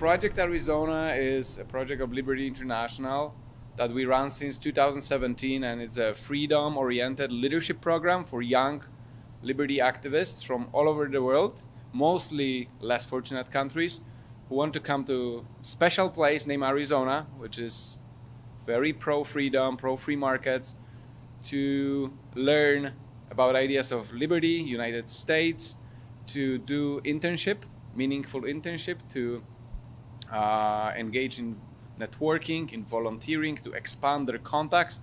Project Arizona is a project of Liberty International that we run since 2017, and it's a freedom-oriented leadership program for young liberty activists from all over the world, mostly less fortunate countries, who want to come to a special place named Arizona, which is very pro-freedom, pro-free markets, to learn about ideas of liberty, United States, to do internship, meaningful internship, to engage in networking, in volunteering, to expand their contacts.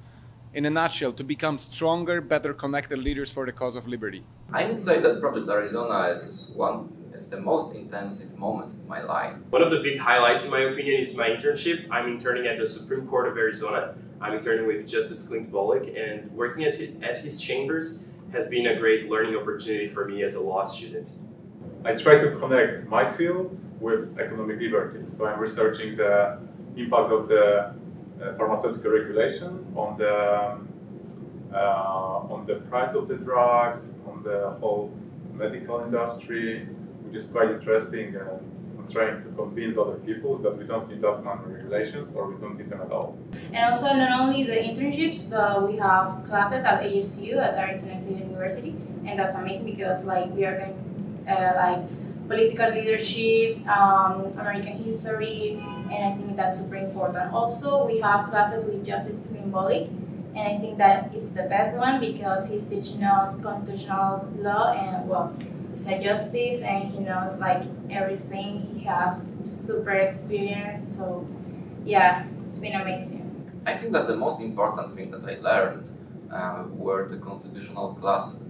In a nutshell, to become stronger, better connected leaders for the cause of liberty. I would say that Project Arizona is the most intensive moment of my life. One of the big highlights, in my opinion, is my internship. I'm interning at the Supreme Court of Arizona. I'm interning with Justice Clint Bullock, and working at his chambers has been a great learning opportunity for me as a law student. I try to connect my field with economic liberty. So I'm researching the impact of the pharmaceutical regulation on the price of the drugs, on the whole medical industry, which is quite interesting. I'm trying to convince other people that we don't need that many regulations, or we don't need them at all. And also not only the internships, but we have classes at ASU, at Arizona State University, and that's amazing because we are going political leadership, American history, and I think that's super important. Also, we have classes with Justice Clint Bullock, and I think that is the best one because he's teaching us constitutional law, and he's a justice and he knows everything. He has super experience, so yeah, it's been amazing. I think that the most important thing that I learned were the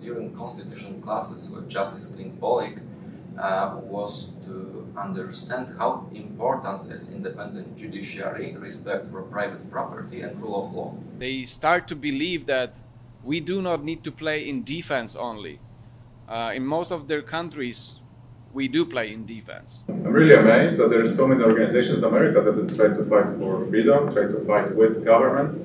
during constitutional classes with Justice Clint Bullock was to understand how important is independent judiciary, respect for private property, and rule of law. They start to believe that we do not need to play in defense only. In most of their countries, we do play in defense. I'm really amazed that there are so many organizations in America that try to fight for freedom, try to fight with government,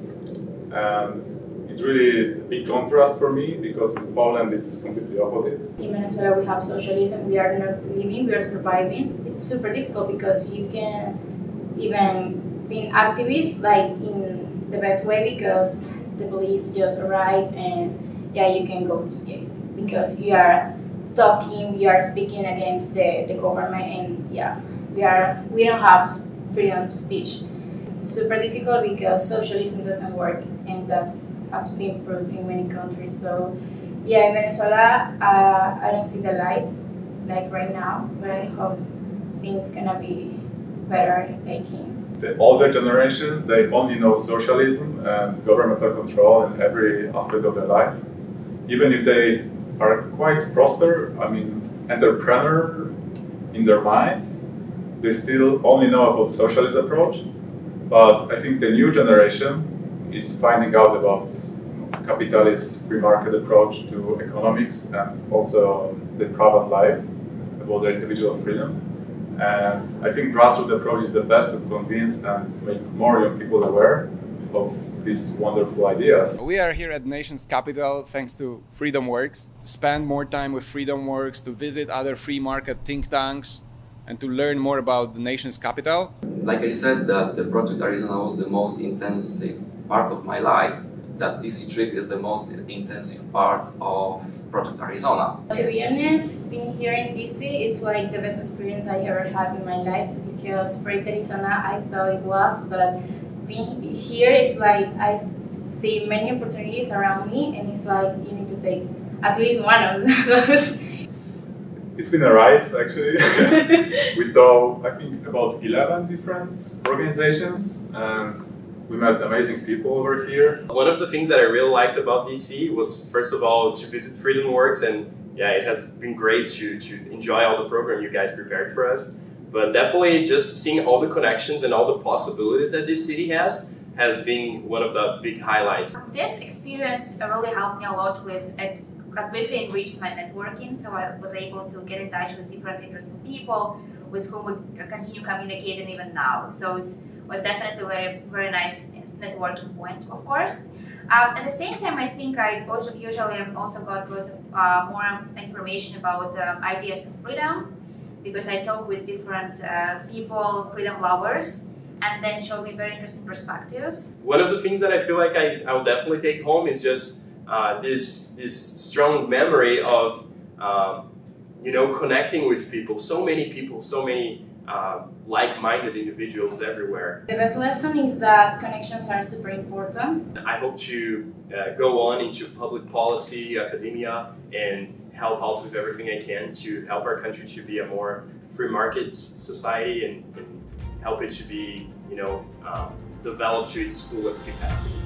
and it's really a big contrast for me because in Poland it's completely opposite. In Venezuela we have socialism, we are not living, we are surviving. It's super difficult because you can even be an activist in the best way because the police just arrive and you can go to jail because you are talking, you are speaking against the government, and we don't have freedom of speech. It's super difficult because socialism doesn't work, and that's has been proved in many countries. So in Venezuela, I don't see the light right now, but I hope things gonna be better The older generation, they only know socialism and governmental control in every aspect of their life. Even if they are quite prosper, entrepreneur in their minds, they still only know about socialist approach. But I think the new generation is finding out about capitalist free market approach to economics and also the private life, about the individual freedom. And I think grassroots approach is the best to convince and make more young people aware of these wonderful ideas. We are here at the nation's capital thanks to FreedomWorks, to spend more time with FreedomWorks, to visit other free market think tanks, and to learn more about the nation's capital. Like I said, that the Project Arizona was the most intensive part of my life, that DC trip is the most intensive part of Project Arizona. To be honest, being here in DC is the best experience I ever had in my life because Project Arizona I thought it was, but being here is I see many opportunities around me, and it's you need to take at least one of those. It's been a ride, actually. We saw, I think, about 11 different organizations, and we met amazing people over here. One of the things that I really liked about DC was, first of all, to visit FreedomWorks, and it has been great to enjoy all the program you guys prepared for us. But definitely just seeing all the connections and all the possibilities that this city has been one of the big highlights. This experience really helped me a lot with it. Completely enriched my networking, so I was able to get in touch with different interesting people with whom we continue communicating even now. So it was definitely a very, very nice networking point, of course. At the same time, I think I usually also got lots of more information about ideas of freedom because I talk with different people, freedom lovers, and then showed me very interesting perspectives. One of the things that I feel like I'll definitely take home is just this strong memory of connecting with people, so many like-minded individuals everywhere. The best lesson is that connections are super important. I hope to go on into public policy, academia, and help out with everything I can to help our country to be a more free market society and help it to be, developed to its fullest capacity.